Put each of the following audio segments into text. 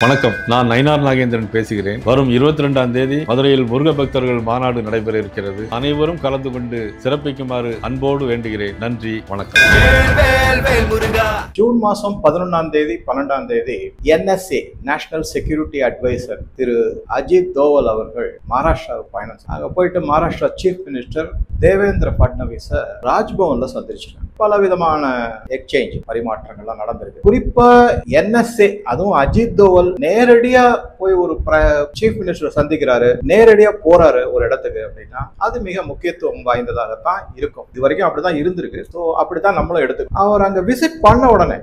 வணக்கம், நான் நயினார் நாகேந்திரன் பேசுகிறேன். வரும் 22ஆம் தேதி மதுரையில் முருக பக்தர்கள் மாநாடு நடைபெற இருக்கிறது. அனைவரும் கலந்து கொண்டு சிறப்பிக்குமாறு அன்போடு வேண்டுகிறேன். நன்றி, வணக்கம். ஜூன் மாசம் 11ஆம் தேதி 12ஆம் தேதி NSA நேஷனல் செக்யூரிட்டி அட்வைசர் திரு அஜித் தோவல் அவர்கள் மகாராஷ்டிராவுக்கு பயணம். அங்க போயிட்டு மகாராஷ்டிரா சீஃப் மினிஸ்டர் தேவேந்திர பட்னவிஸ ராஜ்பவன்ல சந்திச்சிருக்காங்க. பல விதமான எக்ஸ்சேஞ்ச் பரிமாற்றங்கள்லாம் நடந்திருக்கு. குறிப்பா NSA அதுவும் அஜித் தோவல் நேரடியா போய் ஒரு சீஃப் மினிஸ்டர் சந்திக்கிறாரு, நேரடியா போறாரு ஒரு இடத்துக்கு அப்படின்னா அது மிக முக்கியத்துவம் வாய்ந்ததாகத்தான் இருக்கும். இது வரைக்கும் அப்படிதான் இருந்திருக்கு. ஸோ அப்படித்தான் நம்மளும் எடுத்துக்கணும். அவர் அங்க விசிட் பண்ண உடனே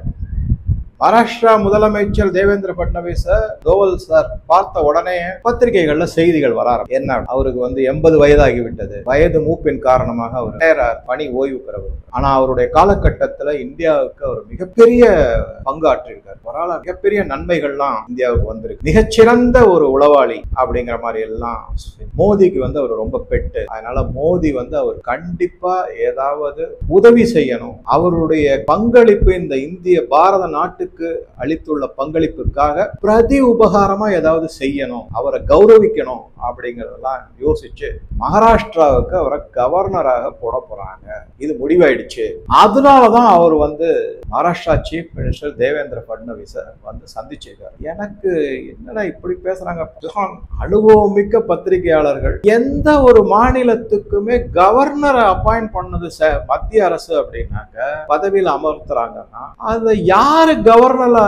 மகாராஷ்டிரா முதலமைச்சர் தேவேந்திர பட்னவிஸ தோவல் சார் பார்த்த உடனே பத்திரிகைகள்ல செய்திகள் வர ஆரம்பிச்சு. என்ன, அவருக்கு 80 வயதாகிவிட்டது, வயது மூப்பின் காரணமாக அவர் பணி ஓய்வு பெறவர். ஆனா அவருடைய காலகட்டத்துல இந்தியாவுக்கு அவர் மிகப்பெரிய பங்காற்றிருக்காரு. அவரால் மிகப்பெரிய நன்மைகள்லாம் இந்தியாவுக்கு வந்திருக்கு. மிகச்சிறந்த ஒரு உளவாளி அப்படிங்கிற மாதிரி எல்லாம். மோதிக்கு அவர் ரொம்ப பெட்டு. அதனால மோதி அவர் கண்டிப்பா ஏதாவது உதவி செய்யணும். அவருடைய பங்களிப்பு இந்த இந்திய பாரத நாட்டுக்கு அளித்துள்ள பங்களிப்புக்காக பிரதி உபகாரமா ஏதாவது செய்யணும், அவரை கௌரவிக்கணும் அப்படிங்கறதெல்லாம் யோசிச்சு மகாராஷ்டிராவுக்கு அவரை கவர்னராக போட போறாங்க. இது முடிவாயிடுச்சு. அதனாலதான் அவர் மகாராஷ்டிரா சீஃப் மினிஸ்டர் தேவேந்திர பட்னவிஸ சந்திச்சிருக்காரு. எனக்கு என்னடா இப்படி பேசுறாங்க, அனுபவம் மிக்க பத்திரிகையாளர்கள் எந்த ஒரு மாநிலத்துக்குமே கவர்னரை அப்பாயிண்ட் பண்ணது மத்திய அரசு அப்படின்னாக்க பதவியில் அமர்த்துறாங்கன்னா அதை யாரு கவர்னர்ல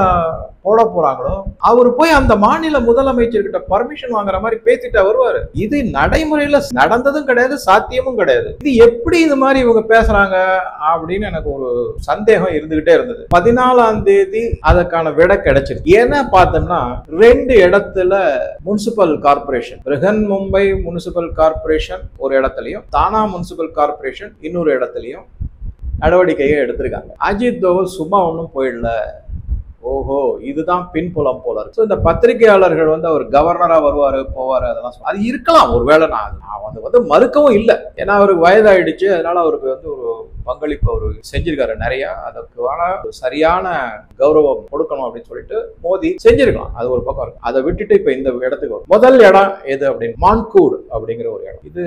போட போறாங்களோ அவரு போய் அந்த மாநில முதலமைச்சர் கிட்ட பர்மிஷன் வாங்குற மாதிரி பேசிட்டு வருவாரு. இது நடைமுறையில நடந்ததும் கிடையாது, சாத்தியமும் கிடையாது. இது எப்படி இது மாதிரி இவங்க பேசுறாங்க அப்படின்னு எனக்கு ஒரு சந்தேகம் இருந்துகிட்டே இருந்தது. 14ஆம் தேதி அதற்கான விடை கிடைச்சிருக்கு. ஏன்னா பார்த்தோம்னா 2 இடத்துல municipal corporation, Brihan Mumbai municipal corporation ஒரு இடத்துலயும், தானா முனிசிபல் கார்பரேஷன் இன்னொரு இடத்துலயும் நடவடிக்கையை எடுத்திருக்காங்க. அஜித் தோவல் சும்மா ஒன்றும் போயிடல. ஓஹோ, இதுதான் பின்புலம் போல இருக்கு. இந்த பத்திரிகையாளர்கள் அவர் கவர்னரா வருவாரு போவாரு அதெல்லாம் அது இருக்கலாம். ஒருவேளை நான் மறுக்கவும் இல்லை. ஏன்னா அவருக்கு வயதாயிடுச்சு. அதனால அவருக்கு ஒரு பங்களிப்பு அவர் செஞ்சிருக்காரு நிறைய. அதுக்கான சரியான கௌரவம் கொடுக்கணும் அப்படின்னு சொல்லிட்டு மோடி செஞ்சிருக்கலாம். அது ஒரு பக்கம் இருக்கு. அதை விட்டுட்டு இப்ப இந்த இடத்துக்கு முதல் இடம் எது அப்படின்னு மான்கூட் அப்படிங்கிற ஒரு இடம். இது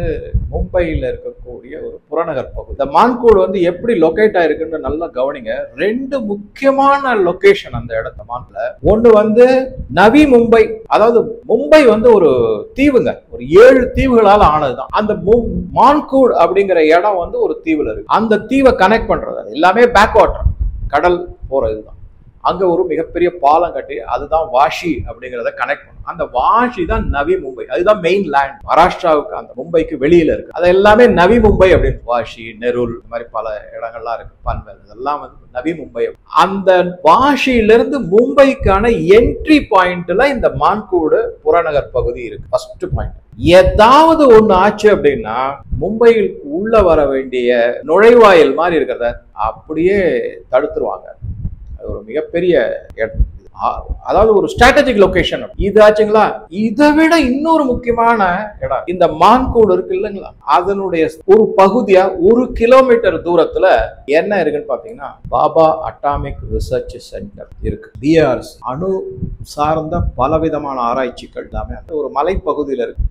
மும்பையில இருக்கக்கூடிய ஒரு புறநகர் பகுதி. இந்த மான்கூட் எப்படி லொகேட் ஆயிருக்குன்னு நல்லா கவனிங்க. 2 முக்கியமான லொகேஷன் அந்த இடத்த மான்ல. ஒண்ணு நவி மும்பை, அதாவது மும்பை ஒரு தீவுங்க, ஒரு 7 தீவுகளால் ஆனதுதான். அந்த மான்கூட் அப்படிங்கிற இடம் ஒரு தீவுல இருக்கு. அந்த தீவை கனெக்ட் பண்றது எல்லாமே பேக் வாட்டர், கடல் போறதுதான். அங்க ஒரு மிகப்பெரிய பாலம் கட்டி அதுதான் வாஷி அப்படிங்கிறத கனெக்ட் பண்ணும். அந்த வாஷி தான் நவி மும்பை. அதுதான் மெயின் லேண்ட். மகாராஷ்டிராவுக்கு அந்த மும்பைக்கு வெளியில இருக்கு. அது எல்லாமே நவி மும்பை அப்படின்னு. வாஷி, நெருல், இந்த மாதிரி பல இடங்கள்லாம் இருக்கு. பன்வேல், இதெல்லாம் நவி மும்பை. அந்த வாஷியிலிருந்து மும்பைக்கான என்ட்ரி பாயிண்ட்ல இந்த மான்கூடு புறநகர் பகுதி இருக்கு. First point. ஏதாவது ஒண்ணு ஆச்சு அப்படின்னா மும்பையில் உள்ள வர வேண்டிய நுழைவாயில் மாதிரி இருக்கிறத அப்படியே தடுத்துருவாங்க. அது ஒரு மிகப்பெரிய இடம். அதாவது ஒரு ஸ்ட்ராட்டஜிக் லொகேஷன். இது ஆச்சுங்களா. இதை விட இன்னொரு முக்கியமான இடம் இந்த மான்கூடு இருக்கு இல்லைங்களா, அதனுடைய ஒரு பகுதியா 1 கிலோமீட்டர் தூரத்துல என்ன இருக்குன்னு பாத்தீங்கன்னா பாபா அட்டாமிக் ரிசர்ச் சென்டர் இருக்கு. BRC அணு சார்ந்த பலவிதமான ஆராய்ச்சிகள் எல்லாமே ஒரு மலைப்பகுதியில இருக்கு.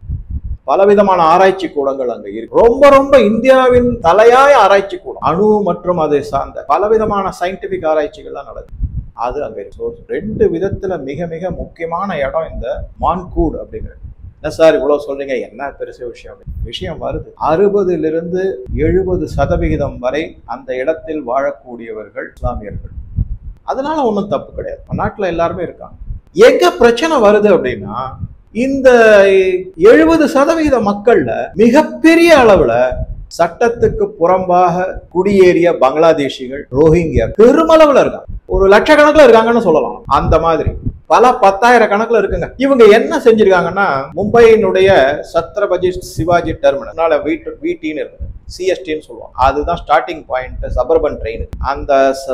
பலவிதமான ஆராய்ச்சி கூடங்கள் அங்க இருக்கு. ரொம்ப ரொம்ப இந்தியாவின் தலையாய ஆராய்ச்சி கூடம். அணு மற்றும் அதை சார்ந்த பலவிதமான சயின்டிபிக் ஆராய்ச்சிகள்லாம் நடக்குது. அது அங்க இருக்கு. 2 விதத்துல மிக மிக முக்கியமான இடம் இந்த மான்கூட் அப்படிங்கிறது. என்ன சார் இவ்வளவு சொல்றீங்க, என்ன பெருசு விஷயம் வருது. 60லிருந்து 70% வரை அந்த இடத்தில் வாழக்கூடியவர்கள் இஸ்லாமியர்கள். அதனால ஒன்றும் தப்பு கிடையாது. நாட்டுல எல்லாருமே இருக்காங்க. எங்க பிரச்சனை வருது அப்படின்னா இந்த 70% மக்கள்ல மிகப்பெரிய அளவுல சட்டத்துக்கு புறம்பாக குடியேறிய பங்களாதேஷிகள், ரோஹிங்கியா பெருமளவுல இருக்காங்க. ஒரு லட்சக்கணக்கில் இருக்காங்கன்னு சொல்லலாம். அந்த மாதிரி பல 10,000 கணக்குல இருக்குங்க. இவங்க என்ன செஞ்சிருக்காங்கன்னா மும்பையினுடைய சத்ரபதி சிவாஜி டெர்மினல் VTன்னு இருக்கு, CSTன்னு சொல்லுவோம். அதுதான் ஸ்டார்டிங் பாயிண்ட் சபர்பன் ட்ரெயின். அந்த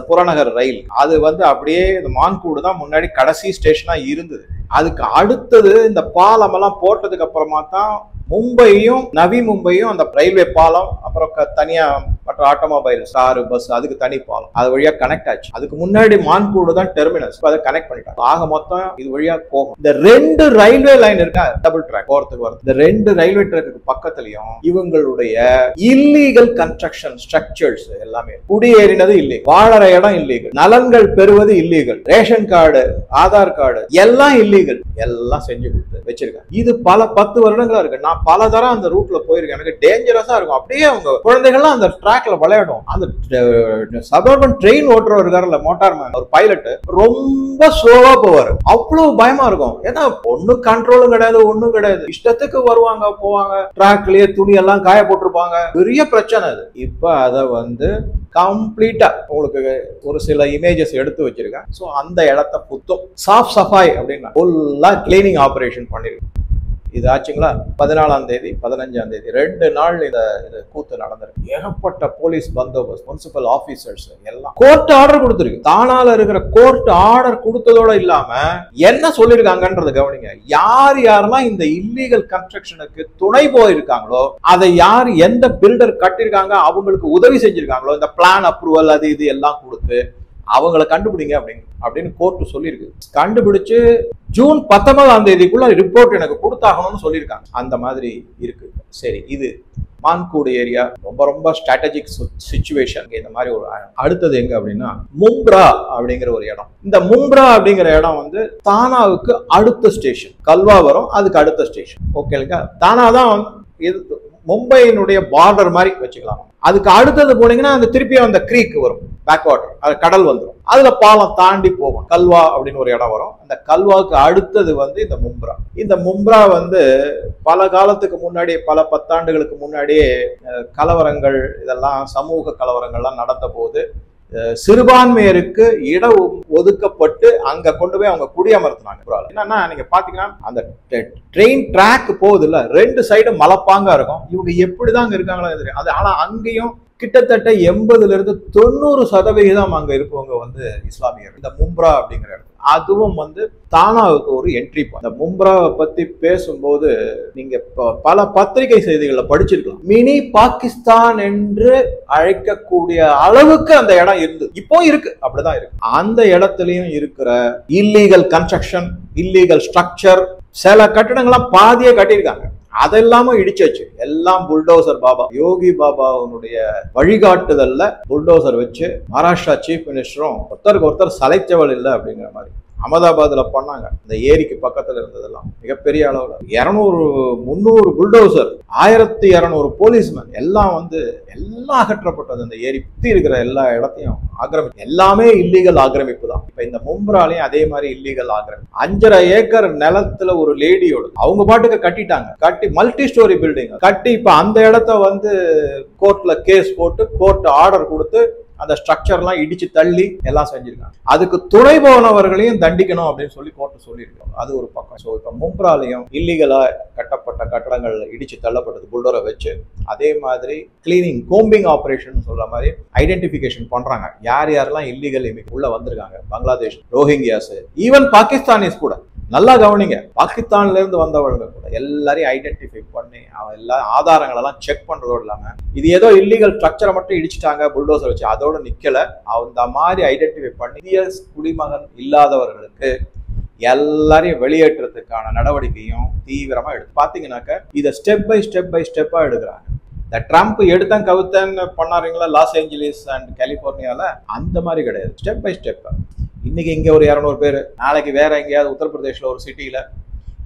புறநகர் ரயில் அது அப்படியே இந்த மான்கூடு தான் முன்னாடி கடைசி ஸ்டேஷனா இருந்தது. அதுக்கு அடுத்தது இந்த பாலம் எல்லாம் போட்டதுக்கு அப்புறமா தான் மும்பையும் நவி மும்பையும் அந்த ரயில்வே பாலம், அப்புறம் தனியா மற்ற ஆட்டோமொபைல்ஸ், காரு, பஸ் அதுக்கு தனி பாலம், அது வழியா கனெக்ட் ஆச்சு. அதுக்கு முன்னாடி மான்கூடு தான் டெர்மினஸ், அதை கனெக்ட் பண்ணிட்டாங்க. ஆக மொத்தம் இது வழியா போகும். இந்த 2 ரயில்வே லைன் இருக்கா, டபுள் ட்ராக் போறதுக்கு வருது. இந்த 2 ரயில்வே ட்ராக்கு பக்கத்துலயும் இவங்களுடைய இல்லீகல் கன்ஸ்ட்ரக்ஷன் ஸ்ட்ரக்சர்ஸ் எல்லாமே, குடியேறினது இல்லீகல், வாழற இடம் இல்லீகல், நலன்கள் பெறுவது illegal, ration card, Aadhaar card எல்லாம் இல்லீகல், எல்லாம் செஞ்சு கொடுத்து வச்சிருக்காங்க. இது பல 10 வருடங்களா இருக்கு. நான் பல தரம் அந்த ரூட்ல போயிருக்கேன். எனக்கு டேஞ்சரஸா இருக்கும். அப்படியே அவங்க குழந்தைகள்லாம் அந்த ட்ராக்ல விளையாடும். அந்த சபர்பன் ட்ரெயின் ஓட்டுறவர் இருக்காருல்ல, மோட்டார் மேன், ஒரு பைலட், ரொம்ப ஸ்லோவா போவாரு. அவ்வளவு பயமா இருக்கும். ஏன்னா ஒன்னும் கண்ட்ரோலும் கிடையாது, ஒண்ணும் கிடையாது. இஷ்டத்துக்கு வருவாங்க போவாங்க. ட்ராக்லயே துணி எல்லாம் காய போட்டிருப்பாங்க. பெரிய பிரச்சனை அது. இப்ப அதை வந்து கம்ப்ளீட்டா உங்களுக்கு ஒரு சில இமேஜஸ் எடுத்து வச்சிருக்கேன். சோ அந்த இடத்த புத்தம் சாஃப் சஃபாய் அப்படின்னா ஃபுல்லா கிளீனிங் ஆபரேஷன் பண்ணிருக்கு. இது ஆச்சுங்களா 14ஆம் தேதி 15ஆம் தேதி 2 நாள் இந்த கூத்து நடந்திருக்கு. ஏகப்பட்ட போலீஸ் பந்தோபஸ்த், முனிசிபல் ஆபீசர்ஸ் எல்லாம் கோர்ட் ஆர்டர் கொடுத்திருக்கு. தானால இருக்கிற கோர்ட் ஆர்டர் கொடுத்ததோட இல்லாம என்ன சொல்லிருக்காங்கன்றது கவனிங்க. யார் யாரெல்லாம் இந்த இல்லீகல் கன்ஸ்ட்ரக்ஷனுக்கு துணை போயிருக்காங்களோ, அதை யார் எந்த பில்டர் கட்டிருக்காங்க, அவங்களுக்கு உதவி செஞ்சிருக்காங்களோ, இந்த பிளான் அப்ரூவல் அது இது எல்லாம் கொடுத்து அவங்களை கண்டுபிடிங்க அப்படின்னு கோர்ட் சொல்லியிருக்கு. கண்டுபிடிச்சு ஜூன் 19ஆம் தேதிக்குள்ள ரிப்போர்ட் எனக்கு கொடுத்தாகணும்னு சொல்லியிருக்காங்க. அந்த மாதிரி இருக்கு. சரி, இது மான்கூடு ஏரியா ரொம்ப ரொம்ப ஸ்ட்ராட்டஜிக் சிச்சுவேஷன். இந்த மாதிரி ஒரு அடுத்தது எங்க அப்படின்னா மும்ப்ரா அப்படிங்கிற ஒரு இடம். இந்த மும்ப்ரா அப்படிங்கிற இடம் வந்து தானாவுக்கு அடுத்த ஸ்டேஷன். கல்வா வரும், அதுக்கு அடுத்த ஸ்டேஷன். ஓகேங்களா? தானா தான் இது மும்பையினுடைய பார்டர் மாதிரி வச்சுக்கலாம். அதுக்கு அடுத்தது போனீங்கன்னா அந்த திருப்பியும் அந்த கிரீக் வரும், பேக் வாட்டர், அது கடல் வந்துடும். அதுல பாலம் தாண்டி போகும். கல்வா அப்படின்னு ஒரு இடம் வரும். அந்த கல்வாவுக்கு அடுத்தது வந்து இந்த மும்ப்ரா. இந்த மும்ப்ரா வந்து பல காலத்துக்கு முன்னாடி, பல 10 ஆண்டுகளுக்கு முன்னாடியே கலவரங்கள், இதெல்லாம் சமூக கலவரங்கள்லாம் நடந்த போது சிறுபான்மையருக்கு இடம் ஒதுக்கப்பட்டு அங்க கொண்டு போய் அவங்க குடியமர்த்தினாங்க. என்னன்னா நீங்க பாத்தீங்கன்னா அந்த ட்ரெயின் ட்ராக் போகுது இல்ல, 2 சைடும் மலைப்பாங்கா இருக்கும். இவங்க எப்படிதான் இருக்காங்களோ தெரியும். அது ஆனா அங்கேயும் கிட்டத்தட்ட 80% அங்க இருப்பவங்க வந்து இஸ்லாமியர். இந்த மும்ப்ரா அப்படிங்கிற இடம், அதுவும் வந்து தானாவுக்கு ஒரு என்ட்ரி பாயிண்ட். இந்த மும்ப்ராவை பத்தி பேசும்போது நீங்க பல பத்திரிகை செய்திகளை படிச்சிருக்கலாம். மினி பாகிஸ்தான் என்று அழைக்கக்கூடிய அளவுக்கு அந்த இடம் இருந்து இப்போ இருக்கு, அப்படிதான் இருக்கு. அந்த இடத்துலயும் இருக்கிற இல்லீகல் கன்ஸ்ட்ரக்ஷன், இல்லீகல் ஸ்ட்ரக்சர், சில கட்டிடங்கள்லாம் பாதியே கட்டியிருக்காங்க. அதெல்லாம இடிச்சாச்சு. எல்லாம் புல்டோசர் பாபா, யோகி பாபாவுடைய வழிகாட்டுதல்ல புல்டோசர் வச்சு மகாராஷ்டிரா சீஃப் மினிஸ்டரும் ஒருத்தருக்கு ஒருத்தர் சலைச்சவள் இல்லை அப்படிங்கிற மாதிரி அகமதாபாத்ல பண்ணாங்க. இந்த ஏரிக்கு பக்கத்துல இருந்ததெல்லாம் மிகப்பெரிய அளவுல 200-300 புல்டோசர், 1200 போலீஸ்மேன் எல்லாம் வந்து எல்லாம் அகற்றப்பட்டது. அந்த ஏரி சுத்தி இருக்கிற எல்லா இடத்தையும் ஆக்கிரமிப்பு, எல்லாமே இல்லீகல் ஆக்கிரமிப்பு தான். இப்ப இந்த மும்ப்ராலையும் அதே மாதிரி இல்லீகல் ஆக்கிரமிப்பு. 5.5 ஏக்கர் நிலத்துல ஒரு லேடியோட அவங்க பாட்டுக்கு கட்டிட்டாங்க. கட்டி மல்டி ஸ்டோரி பில்டிங் கட்டி இப்ப அந்த இடத்த வந்து கோர்ட்ல கேஸ் போட்டு கோர்ட் ஆர்டர் கொடுத்து அந்த ஸ்ட்ரக்சர்லாம் இடிச்சு தள்ளி எல்லாம் செஞ்சிருக்காங்க. அதுக்கு துணை போனவர்களையும் தண்டிக்கணும் அப்படின்னு சொல்லி கோர்ட் சொல்லியிருக்காங்க. அது ஒரு பக்கம். ஸோ இப்போ மும்ப்ராலையும் இல்லீகலா கட்டப்பட்ட கட்டடங்கள் இடிச்சு தள்ளப்பட்டது புல்டோரை வச்சு. அதே மாதிரி கிளீனிங், கோம்பிங் ஆபரேஷன் சொல்ற மாதிரி ஐடென்டிபிகேஷன் பண்றாங்க. யார் யாரெல்லாம் இல்லீகல் உள்ள வந்திருக்காங்க, பங்களாதேஷ், ரோஹிங்கியாஸ், ஈவன் பாகிஸ்தானிஸ் கூட. நல்லா கவனிங்க, பாகிஸ்தான்ல இருந்து வந்தவங்க கூட எல்லாரையும் ஐடென்டிஃபை பண்ணி அவன் எல்லா ஆதாரங்கள் எல்லாம் செக் பண்றதோடு இல்லாம இது ஏதோ இல்லீகல் ஸ்ட்ரக்சரை மட்டும் இடிச்சுட்டாங்க புல்டோசர் வச்சு, அதோட நிக்கல. அந்த மாதிரி ஐடென்டிஃபை பண்ணி இந்திய குடிமகன் இல்லாதவர்களுக்கு எல்லாரையும் வெளியேற்றத்துக்கான நடவடிக்கையும் தீவிரமா எடுத்து பாத்தீங்கன்னாக்க இதை ஸ்டெப் பை ஸ்டெப்பா எடுக்கிறாங்க. இந்த ட்ரம்ப் எடுத்தன் கவுத்தன்னு பண்ணாருங்களா லாஸ் ஏஞ்சலிஸ் அண்ட் கலிபோர்னியால, அந்த மாதிரி கிடையாது. Step by step. இன்னைக்கு இங்க ஒரு 200 பேர், நாளைக்கு வேற எங்கேயாவது உத்தரப்பிரதேஷ்ல ஒரு சிட்டியில,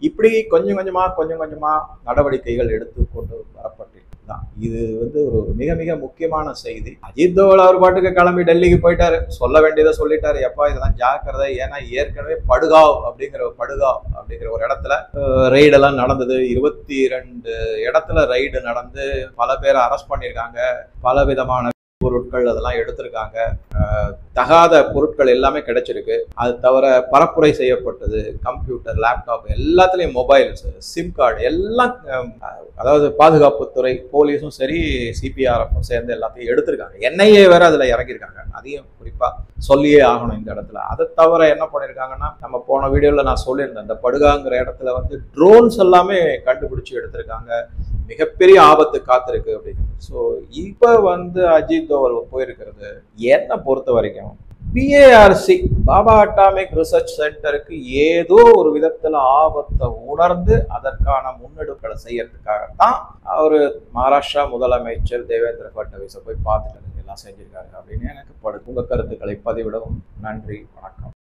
இப்படி கொஞ்சம் கொஞ்சமா நடவடிக்கைகள் எடுத்து கொண்டு வரப்பட்டிருக்குதான். இது வந்து ஒரு மிக மிக முக்கியமான செய்தி. அஜித் தோவல் அவர் பாட்டுக்கு கிளம்பி டெல்லிக்கு போயிட்டாரு, சொல்ல வேண்டியதை சொல்லிட்டாரு. எப்பா இதெல்லாம் ஜாக்கிரதை, ஏன்னா ஏற்கனவே படுகாவ் அப்படிங்கிற ஒரு இடத்துல ரெய்டெல்லாம் நடந்தது. 22 இடத்துல ரெய்டு நடந்து பல பேரை அரெஸ்ட் பண்ணியிருக்காங்க. பல விதமான பொருட்கள் அதெல்லாம் எடுத்திருக்காங்க. தகாத பொருட்கள் எல்லாமே கிடைச்சிருக்கு. அது தவிர பரப்புரை செய்யப்பட்டது கம்ப்யூட்டர், லேப்டாப், எல்லாத்துலயும் மொபைல்ஸ், சிம் கார்டு எல்லாம், அதாவது பாதுகாப்புத்துறை, போலீஸும் சரி, சிபிஆர்எஃப் சேர்ந்து எல்லாத்தையும் எடுத்திருக்காங்க. என்ஐஏ வேற அதுல இறங்கியிருக்காங்க. அதையும் குறிப்பா சொல்லியே ஆகணும் இந்த இடத்துல. அதை தவிர என்ன பண்ணிருக்காங்கன்னா, நம்ம போன வீடியோல நான் சொல்லியிருந்தேன், இந்த படுகாங்கிற இடத்துல வந்து ட்ரோன்ஸ் எல்லாமே கண்டுபிடிச்சு எடுத்திருக்காங்க. மிகப்பெரிய ஆபத்து காத்திருக்கு அப்படிங்கிறது. ஸோ இப்போ வந்து அஜித் தோவல் போயிருக்கிறது என்னை பொறுத்த வரைக்கும் பிஏஆர்சி பாபா அட்டாமிக் ரிசர்ச் சென்டருக்கு ஏதோ ஒரு விதத்துல ஆபத்தை உணர்ந்து அதற்கான முன்னெடுப்புகளை செய்யறதுக்காகத்தான் அவரு மகாராஷ்டிரா முதலமைச்சர் தேவேந்திர பட்னவிஸை போய் பார்த்துட்டு எல்லாம் செஞ்சிருக்காரு அப்படின்னு எனக்கு படுது. உங்க கருத்துக்களை பதிவிடவும். நன்றி, வணக்கம்.